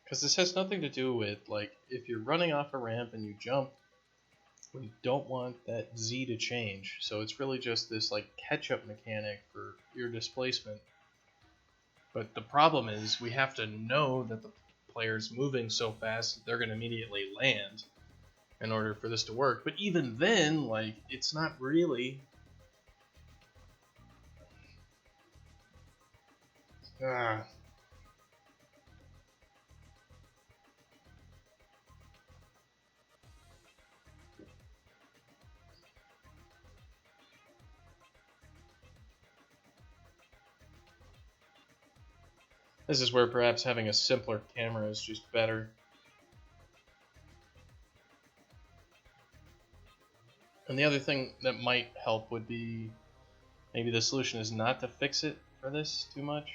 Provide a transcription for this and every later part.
Because this has nothing to do with, like, if you're running off a ramp and you jump, we don't want that Z to change. So it's really just this, like, catch-up mechanic for your displacement. But the problem is we have to know that the player's moving so fast that they're going to immediately land in order for this to work. But even then, like, it's not really... This is where perhaps having a simpler camera is just better. And the other thing that might help would be maybe the solution is not to fix it for this too much.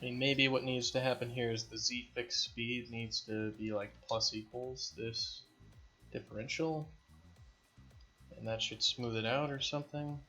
I mean, maybe what needs to happen here is the Z fixed speed needs to be like plus equals this differential, and that should smooth it out or something.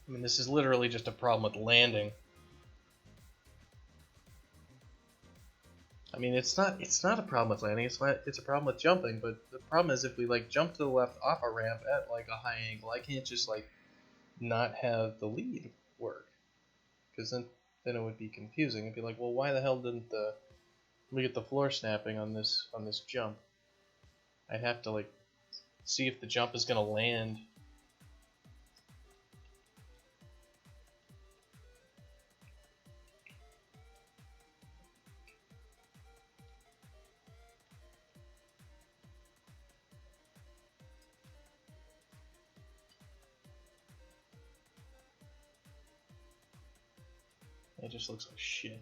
I mean, this is literally just a problem with landing. I mean, it's not a problem with landing. It's a problem with jumping. But the problem is if we like jump to the left off a ramp at like a high angle, I can't just like not have the lead work, because then it would be confusing. It'd be like, well, why the hell didn't we get the floor snapping on this jump? I'd have to like see if the jump is gonna land. It just looks like shit.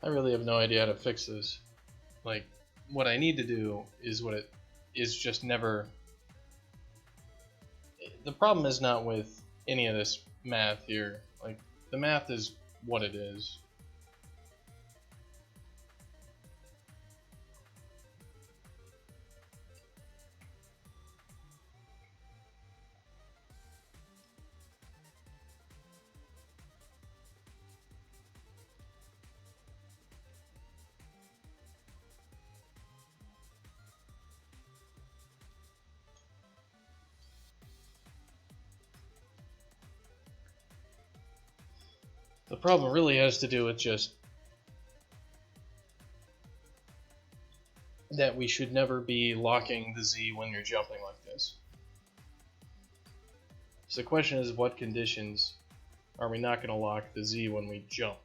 I really have no idea how to fix this. Like, what I need to do is what it is just never... The problem is not with any of this math here. Like, the math is what it is. The problem really has to do with just that we should never be locking the Z when you're jumping like this. So the question is, what conditions are we not going to lock the Z when we jump?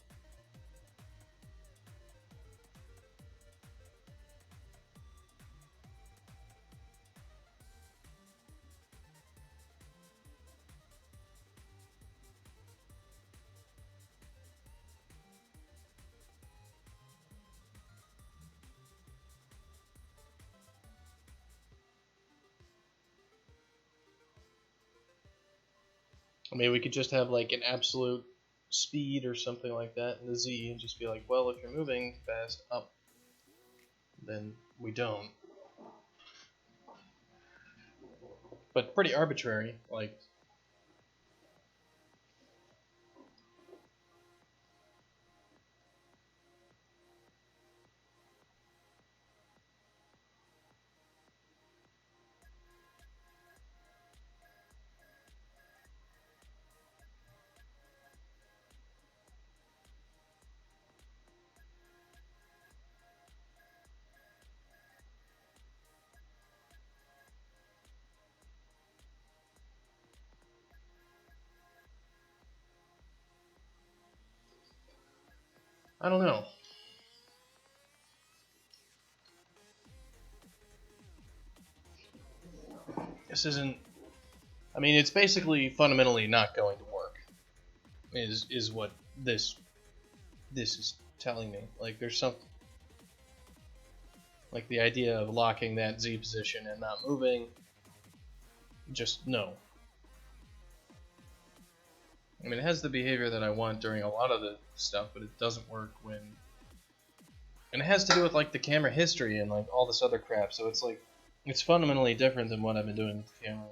I mean, we could just have like an absolute speed or something like that in the Z and just be like, well, if you're moving fast up, then we don't. But pretty arbitrary, like... I don't know. This isn't... I mean, it's basically fundamentally not going to work, is what this is telling me. Like, there's something... Like, the idea of locking that Z position and not moving, just no. I mean, it has the behavior that I want during a lot of the stuff, but it doesn't work when... And it has to do with, like, the camera history and, like, all this other crap, so it's, like, it's fundamentally different than what I've been doing with the camera.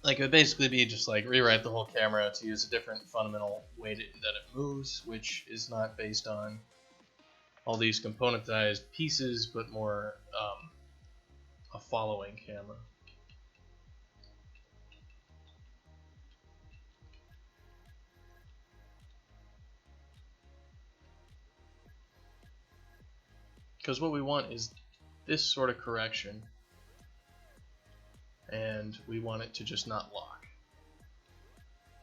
Like, it would basically be just, like, rewrite the whole camera to use a different fundamental way that it moves, which is not based on all these componentized pieces, but more a following camera. Because what we want is this sort of correction, and we want it to just not lock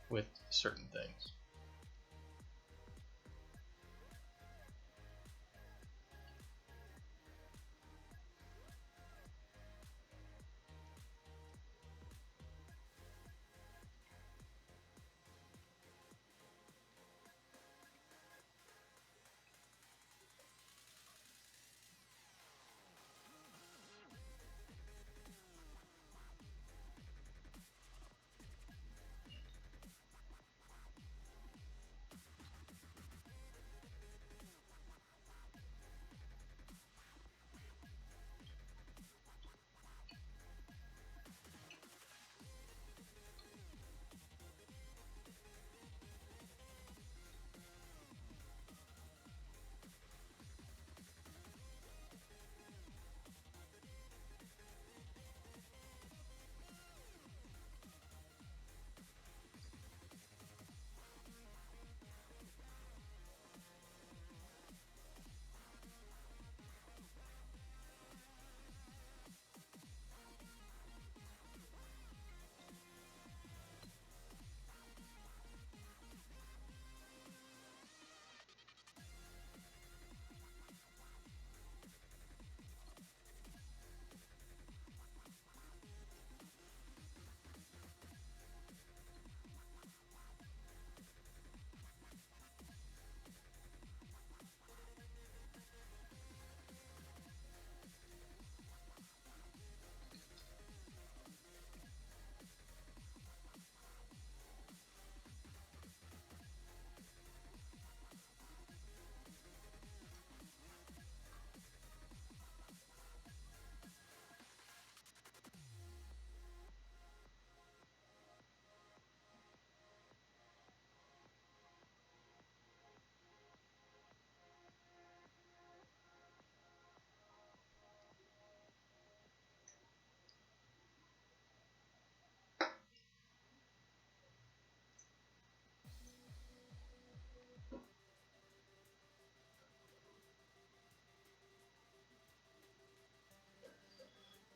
with certain things.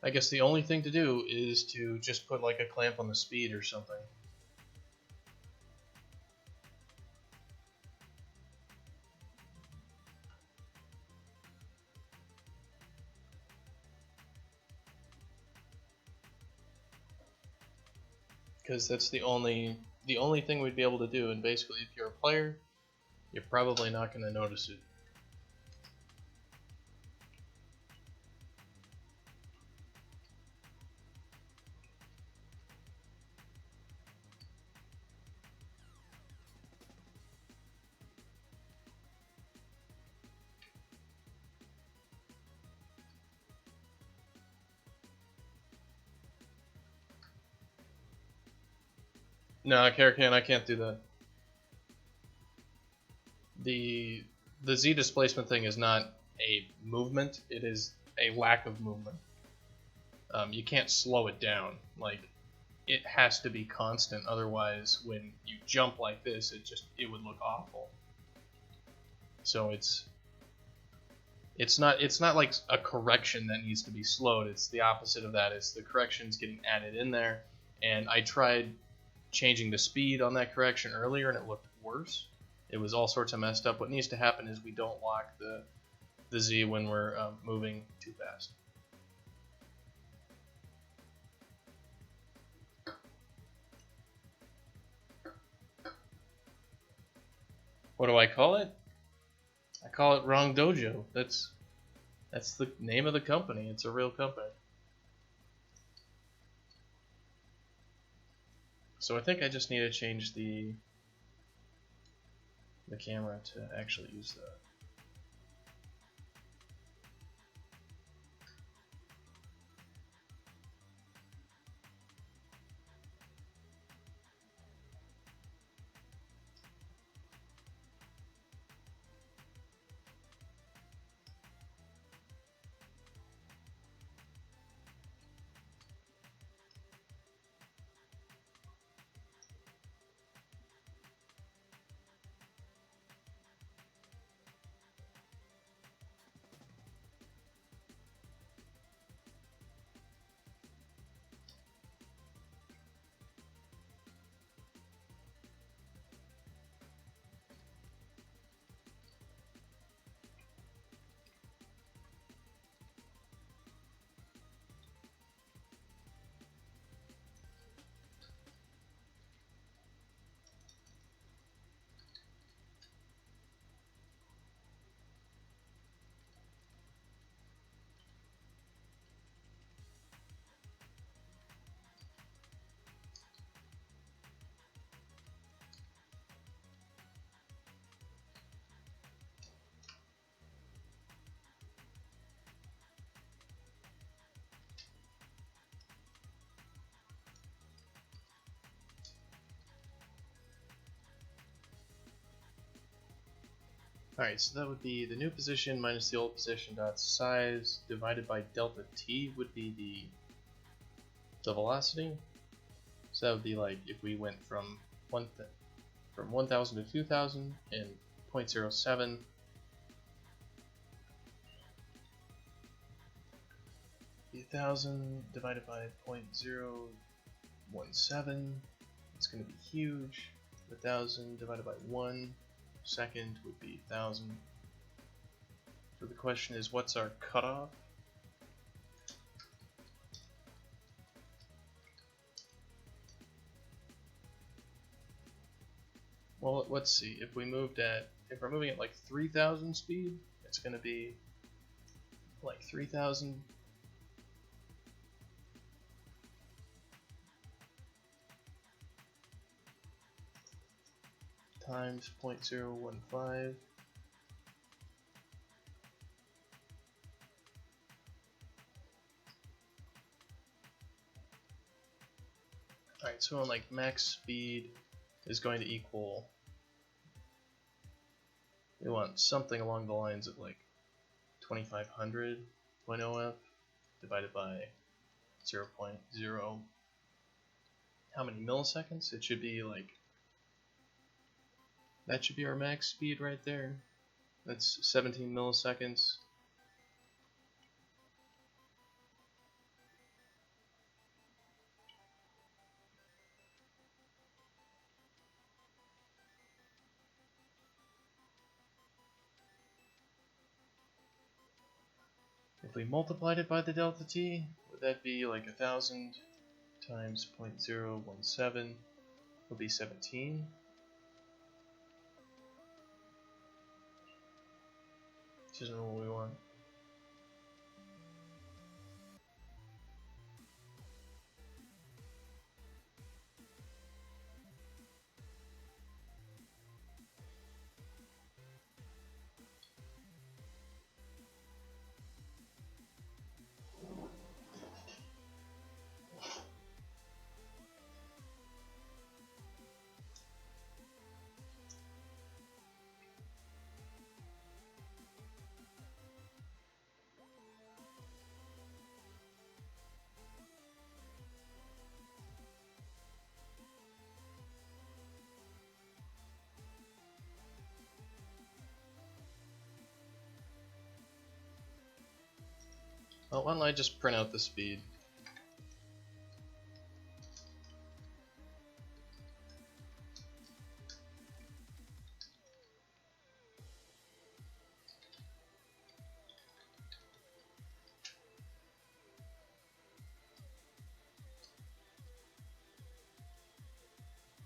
I guess the only thing to do is to just put like a clamp on the speed or something. Because that's the only thing we'd be able to do, and basically if you're a player, you're probably not going to notice it. No, Karakan, I can't do that. The Z displacement thing is not a movement, it is a lack of movement. You can't slow it down. Like, it has to be constant, otherwise when you jump like this, it would look awful. So it's not like a correction that needs to be slowed. It's the opposite of that. It's the corrections getting added in there, and I tried changing the speed on that correction earlier, and it looked worse. It was all sorts of messed up. What needs to happen is we don't lock the Z when we're moving too fast. What do I call it? I call it Wrong Dojo. That's the name of the company. It's a real company. So I think I just need to change the camera to actually use that. Alright, so that would be the new position minus the old position dot size divided by delta t would be the velocity. So that would be like if we went from 1000 to 2000 in 0.07. The 1000 divided by 0.017, it's going to be huge. The 1000 divided by 1 second would be 1000. So the question is, what's our cutoff? Well, let's see. If we're moving at like 3000 speed, it's going to be like 3000 times 0.015. Alright, so on like max speed is going to equal, we want something along the lines of like 2500 0.0f divided by 0.0, how many milliseconds? It should be like, that should be our max speed right there. That's 17 milliseconds. If we multiplied it by the delta t, would that be like 1000 times 0.017 would be 17? Which isn't what we want. Well, why don't I just print out the speed?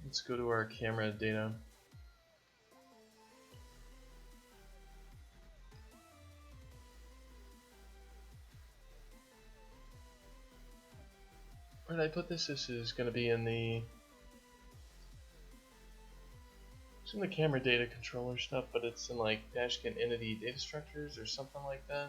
Let's go to our camera data. Where did I put this? This is going to be in the... It's in the camera data controller stuff, but it's in like Dashkin entity data structures or something like that.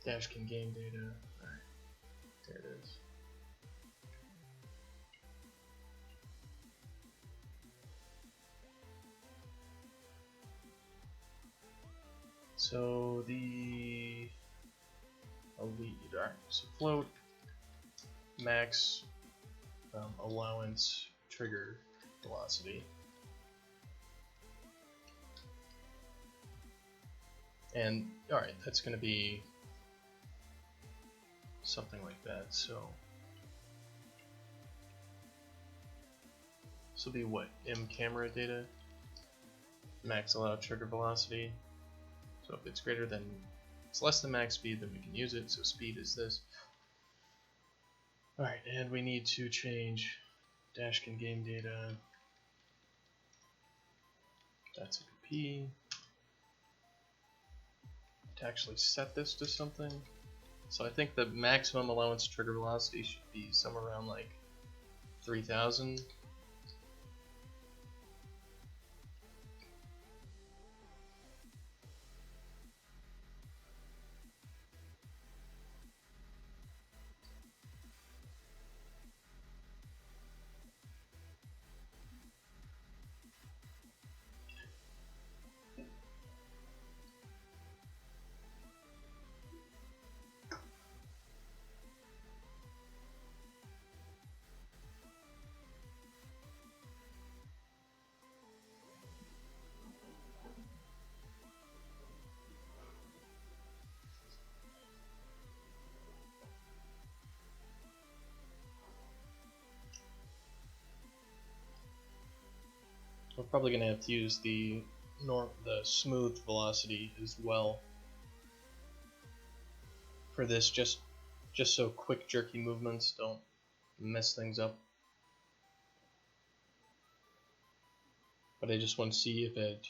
Dashkin game data. Alright, there it is. So the lead, alright, so float, max, allowance, trigger velocity. And alright, that's going to be something like that. So this will be what? M camera data, max allowed trigger velocity. So if it's greater than, it's less than max speed, then we can use it. So speed is this. Alright, and we need to change Dashkin game data. That's a P. To actually set this to something. So I think the maximum allowance trigger velocity should be somewhere around like 3000. We're probably going to have to use the smooth velocity as well for this, just so quick jerky movements don't mess things up. But I just want to see if it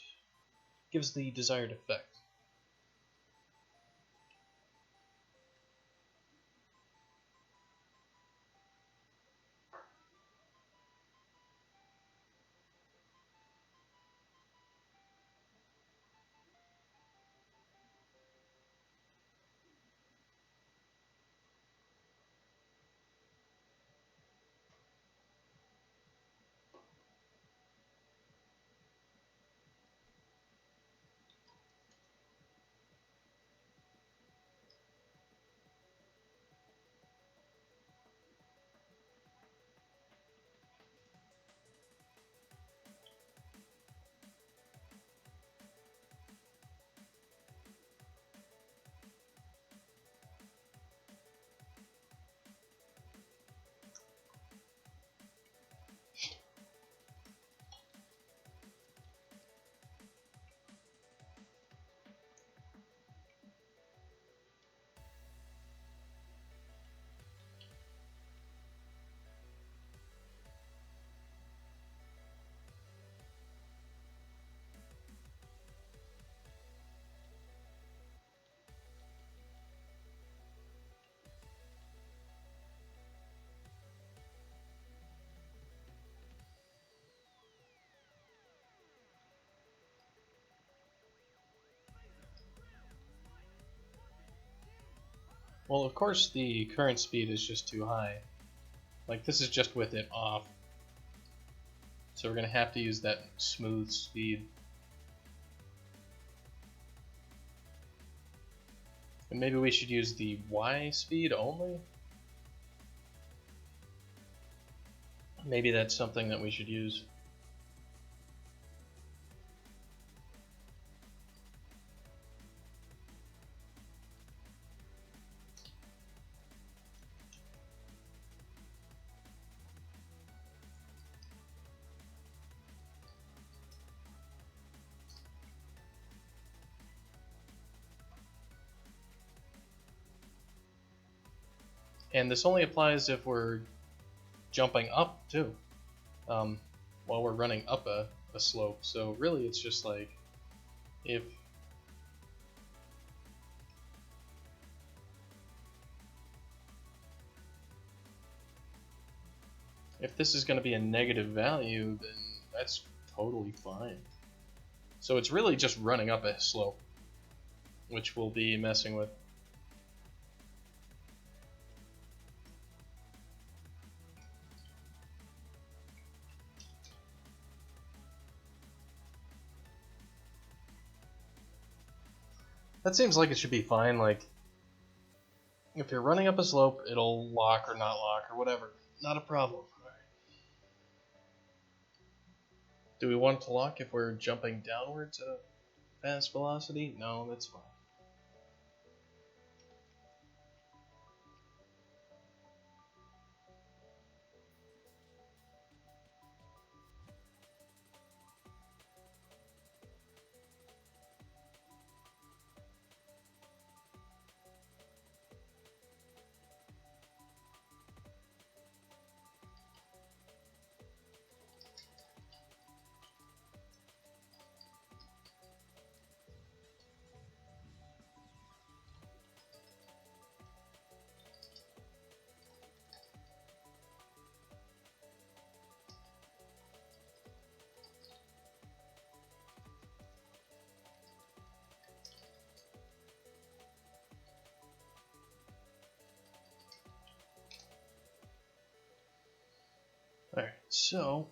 gives the desired effect. Well, of course the current speed is just too high. Like, this is just with it off. So we're going to have to use that smooth speed. And maybe we should use the Y speed only? Maybe that's something that we should use. And this only applies if we're jumping up too, while we're running up a slope. So really it's just like, if this is going to be a negative value, then that's totally fine. So it's really just running up a slope, which we'll be messing with. That seems like it should be fine. Like, if you're running up a slope, it'll lock or not lock or whatever. Not a problem. Do we want it to lock if we're jumping downwards at a fast velocity? No, that's fine. Alright, so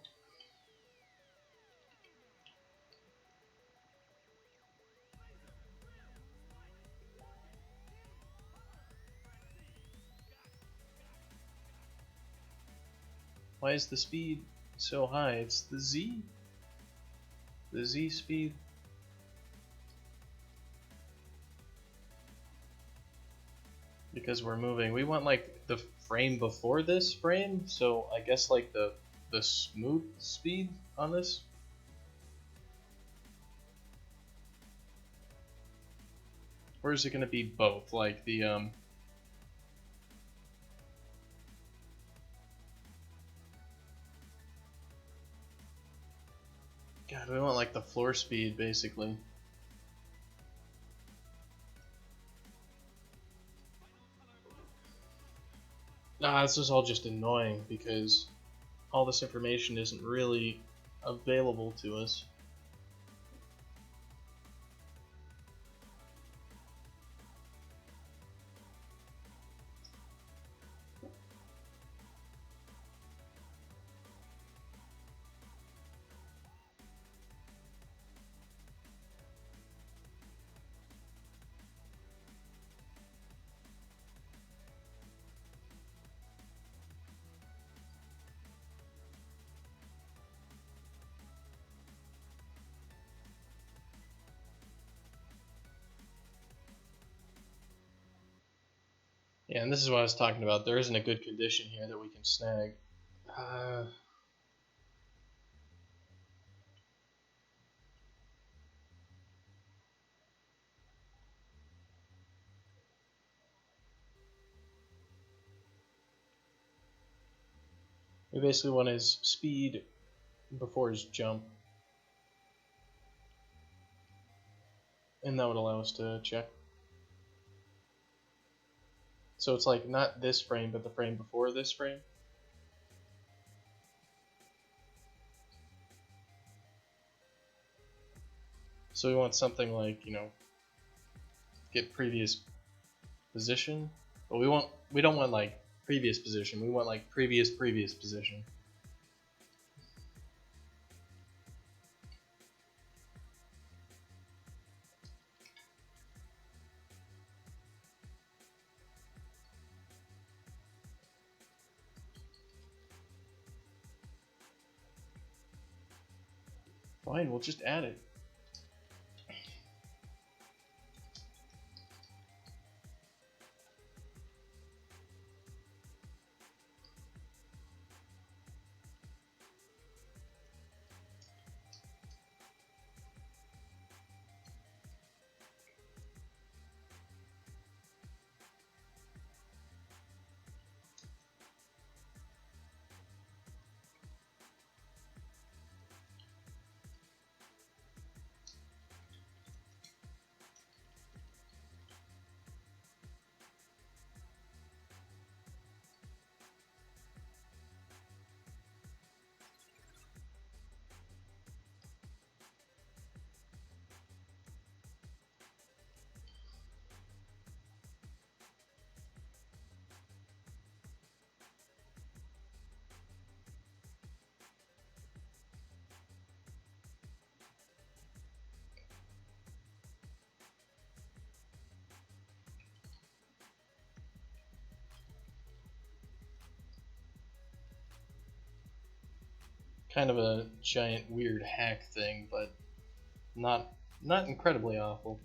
why is the speed so high? It's the Z speed. Because we're moving. We want like the frame before this frame, so I guess like the smooth speed on this. Or is it gonna be both? Like the God, we want like the floor speed basically. Nah, this is all just annoying because all this information isn't really available to us. Yeah, and this is what I was talking about. There isn't a good condition here that we can snag. We basically want his speed before his jump. And that would allow us to check. So it's like not this frame, but the frame before this frame. So we want something like, you know, get previous position But we don't want like previous position. We want like previous position. Fine, we'll just add it. Kind of a giant weird hack thing, but not incredibly awful.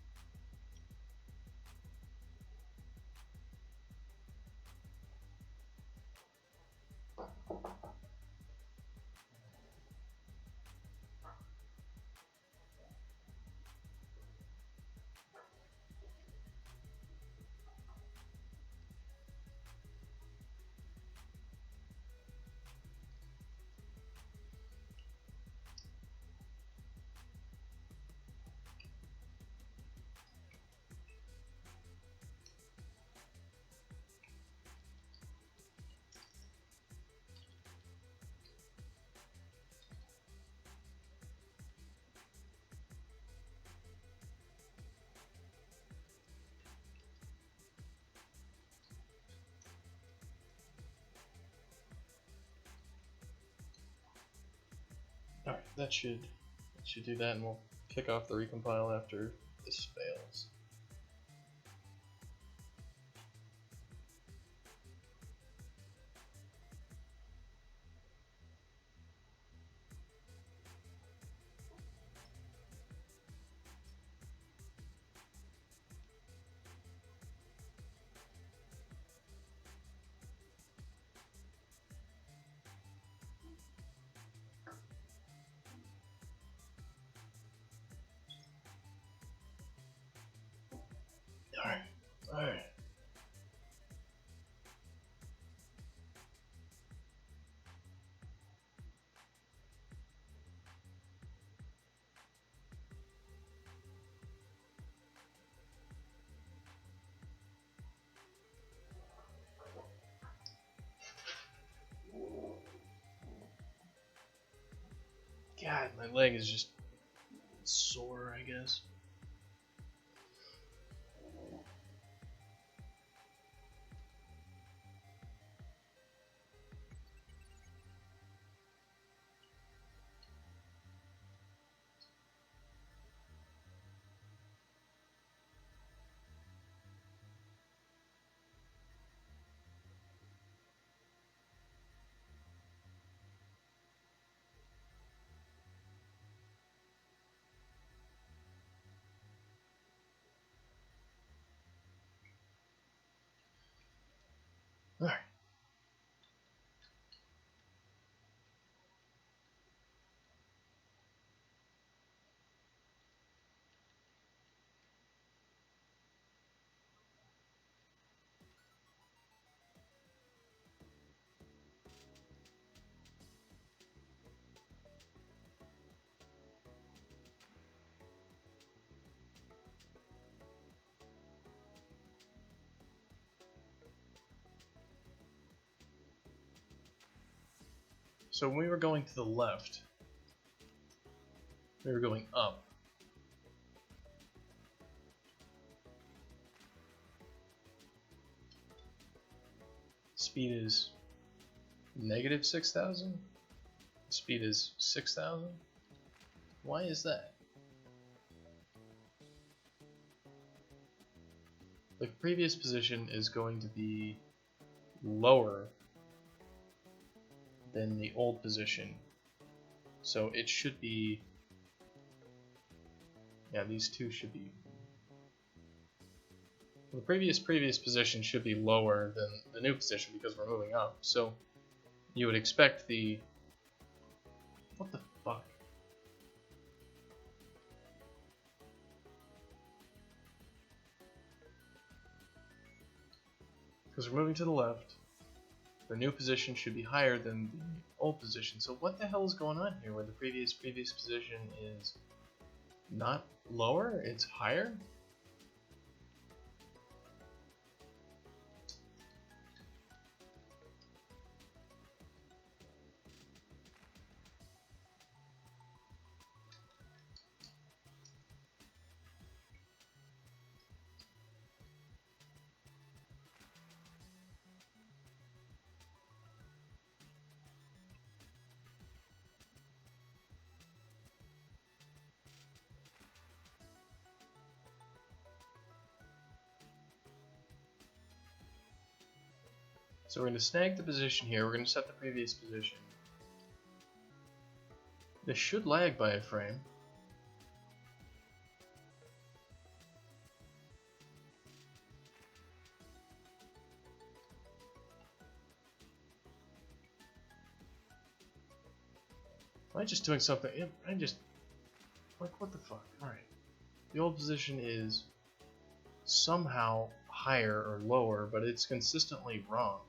Alright, that should do that, and we'll kick off the recompile after this fails. Alright. God, my leg is just sore, I guess. Alright. So when we were going to the left, we were going up. speed is negative 6,000. Speed is 6,000. Why is that? The previous position is going to be lower than the old position. So it should be, yeah, these two should be, the previous position should be lower than the new position because we're moving up. So you would expect the, what the fuck? Because we're moving to the left, the new position should be higher than the old position. So what the hell is going on here where the previous position is not lower, it's higher? So we're going to snag the position here, we're going to set the previous position. This should lag by a frame. Am I just doing something? I'm just, like, what the fuck? Alright. The old position is somehow higher or lower, but it's consistently wrong.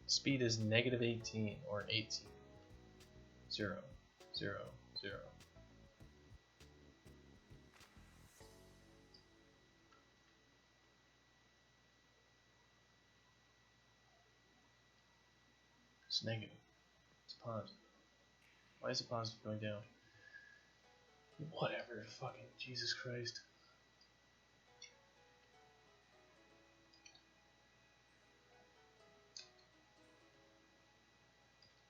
Speed is negative 18 or 18. 0, 0, 0. It's negative. It's positive. Why is it positive going down? Whatever, fucking Jesus Christ.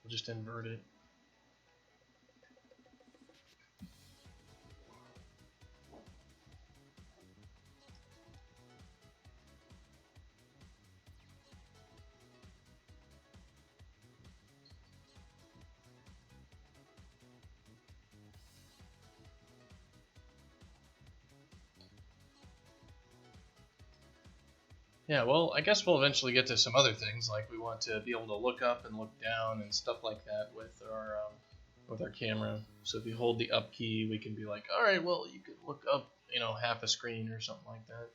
We'll just invert it. Yeah, well, I guess we'll eventually get to some other things, like we want to be able to look up and look down and stuff like that with our camera. So if you hold the up key, we can be like, all right, well, you could look up, you know, half a screen or something like that.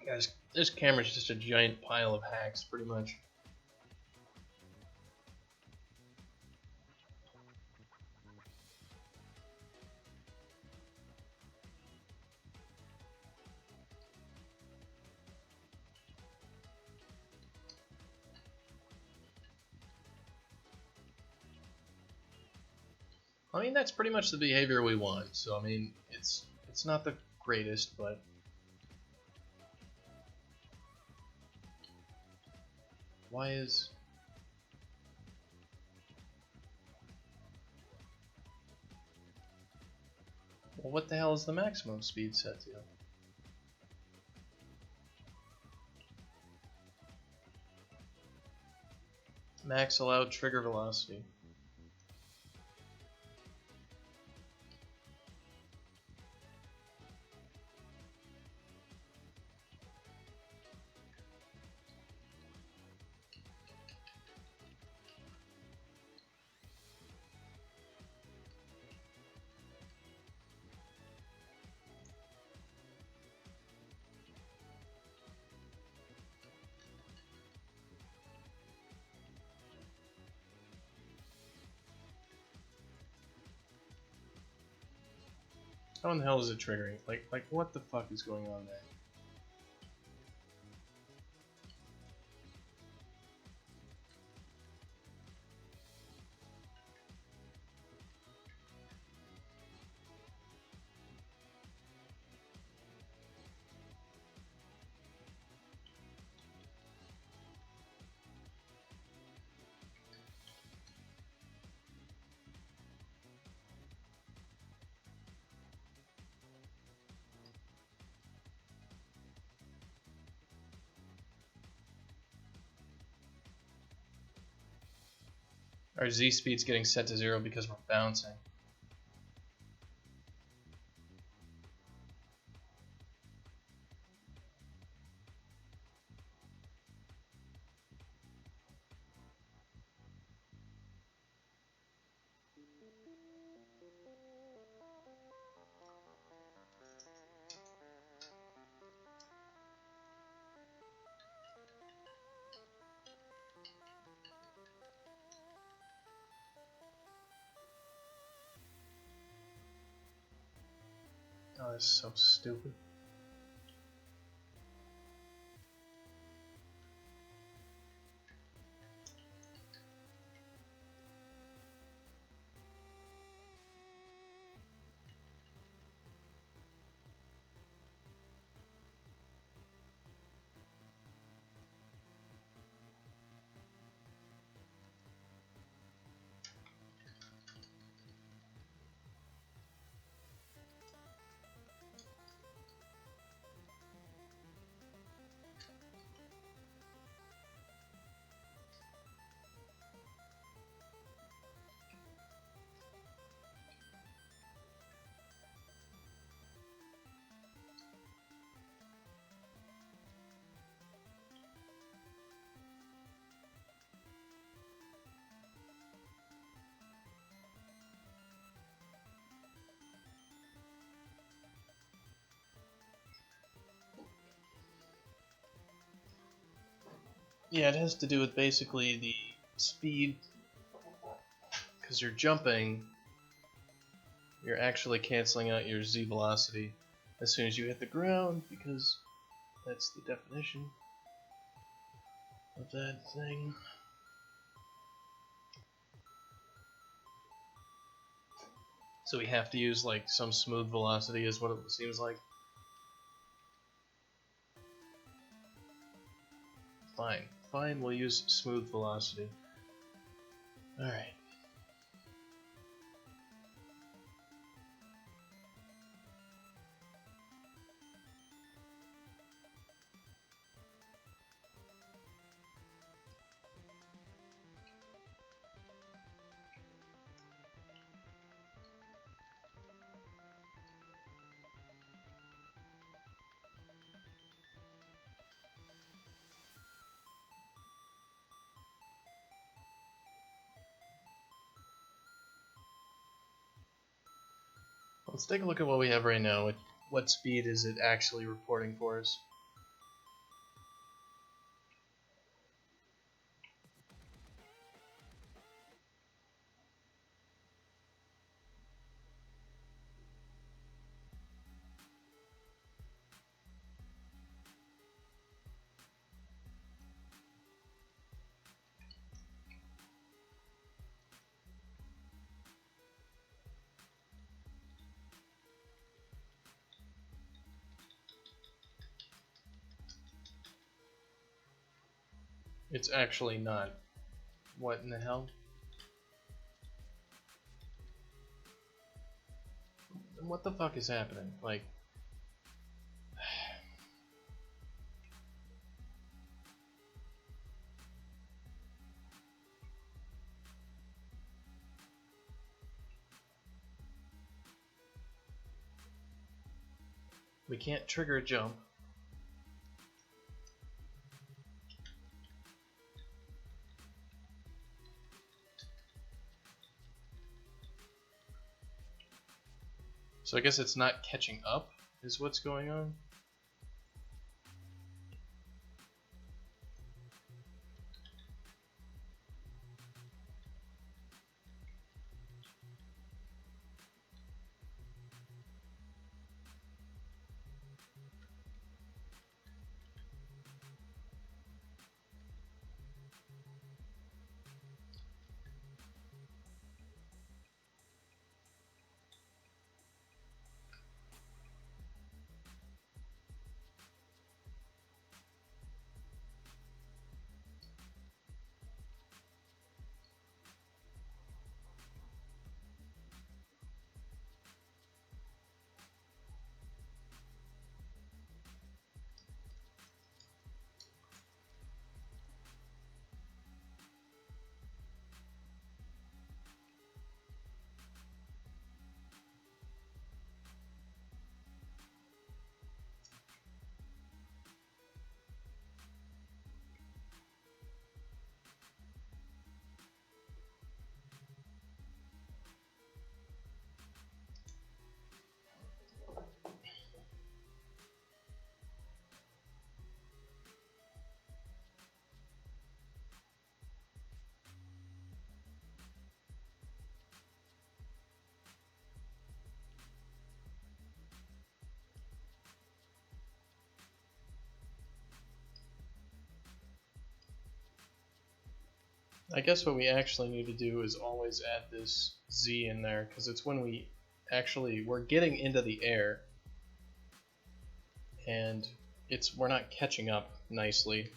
Guys, this camera's just a giant pile of hacks, pretty much. I mean, that's pretty much the behavior we want. So I mean, it's not the greatest, but why is... Well, what the hell is the maximum speed set to? Max allowed trigger velocity. How in the hell is it triggering? Like what the fuck is going on there? Our Z speed's getting set to 0 because we're bouncing. Oh, that's so stupid. Yeah, it has to do with basically the speed, because you're jumping, you're actually canceling out your Z velocity as soon as you hit the ground, because that's the definition of that thing. So we have to use like some smooth velocity is what it seems like. Fine, we'll use smooth velocity. Alright. Let's take a look at what we have right now. What speed is it actually reporting for us? It's actually not. What in the hell? What the fuck is happening? Like... We can't trigger a jump. So I guess it's not catching up, is what's going on? I guess what we actually need to do is always add this Z in there, because it's when we're getting into the air, and we're not catching up nicely.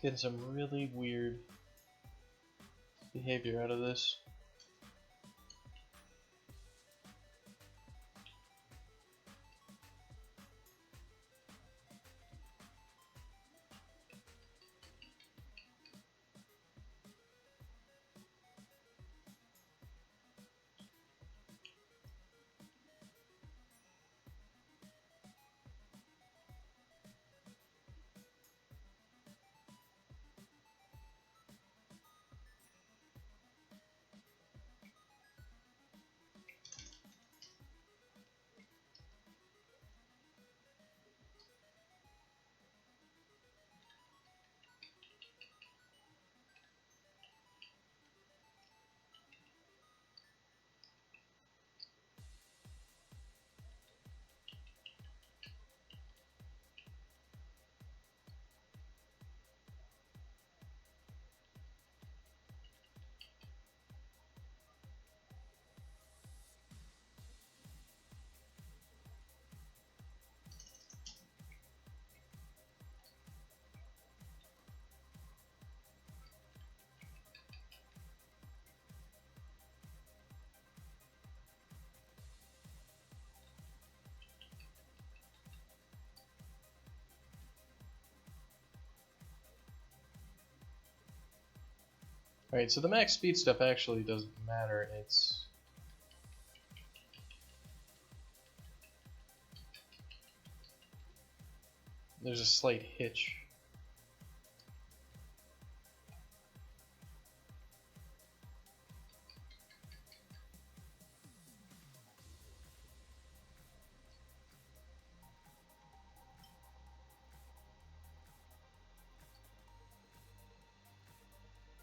Getting some really weird behavior out of this. Alright, so the max speed stuff actually doesn't matter. There's a slight hitch.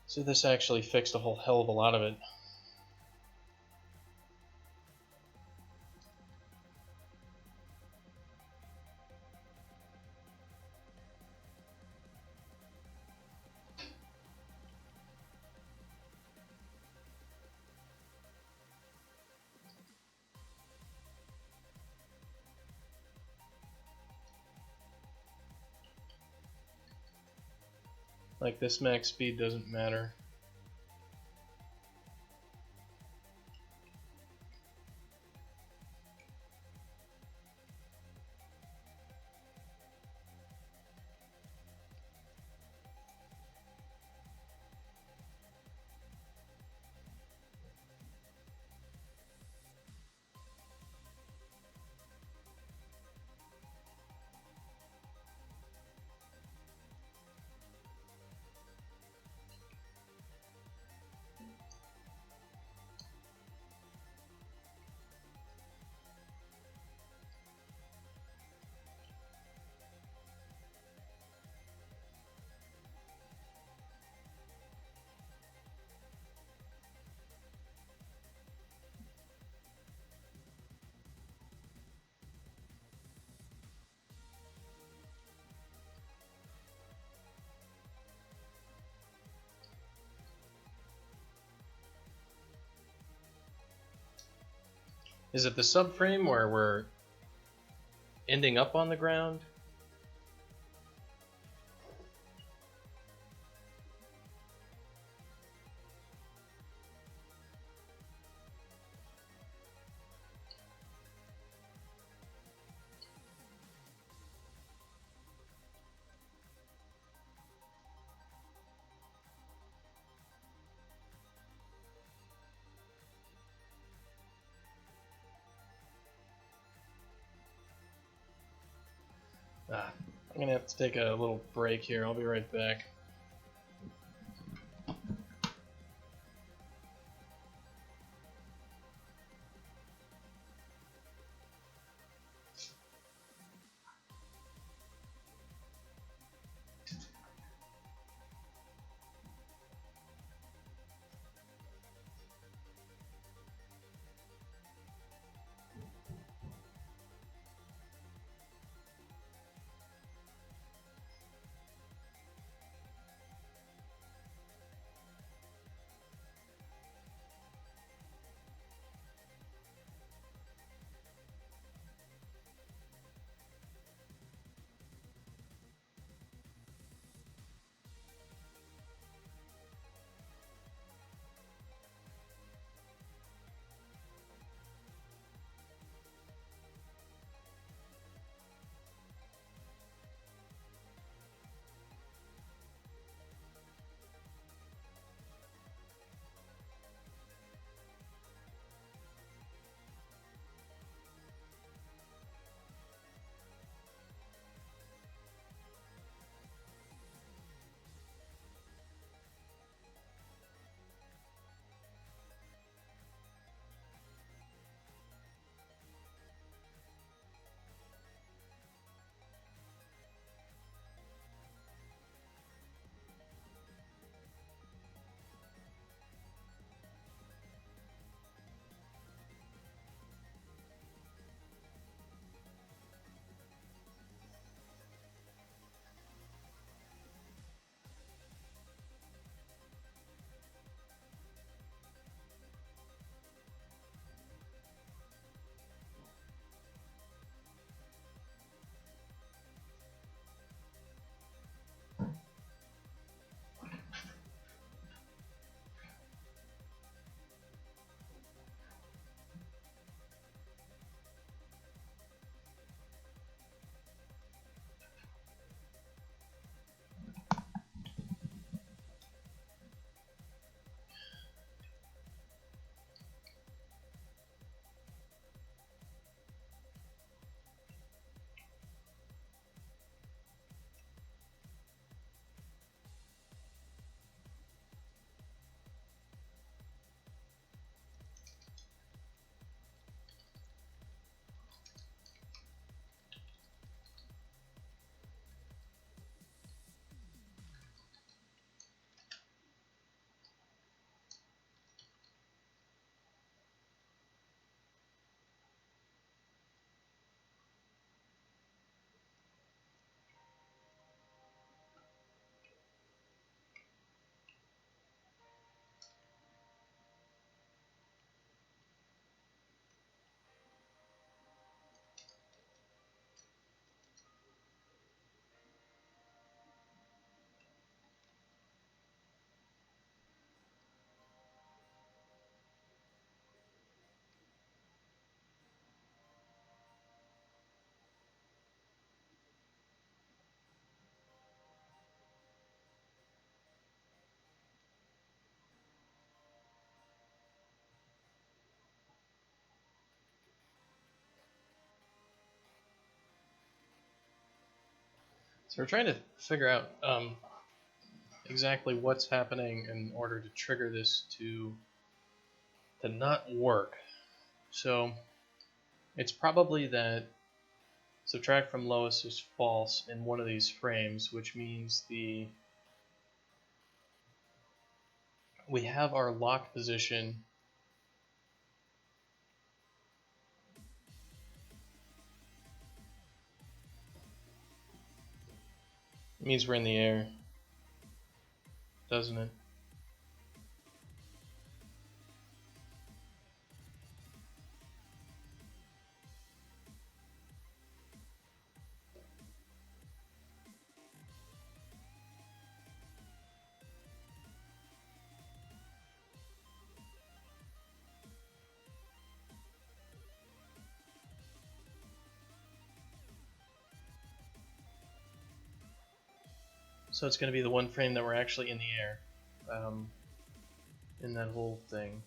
So this actually fixed a whole hell of a lot of it. Like, this max speed doesn't matter. Is it the subframe where we're ending up on the ground? I'm gonna have to take a little break here. I'll be right back. So we're trying to figure out exactly what's happening in order to trigger this to not work. So it's probably that subtract from lowest is false in one of these frames, which means we have our lock position it means we're in the air, doesn't it? So it's going to be the one frame that we're actually in the air in that whole thing.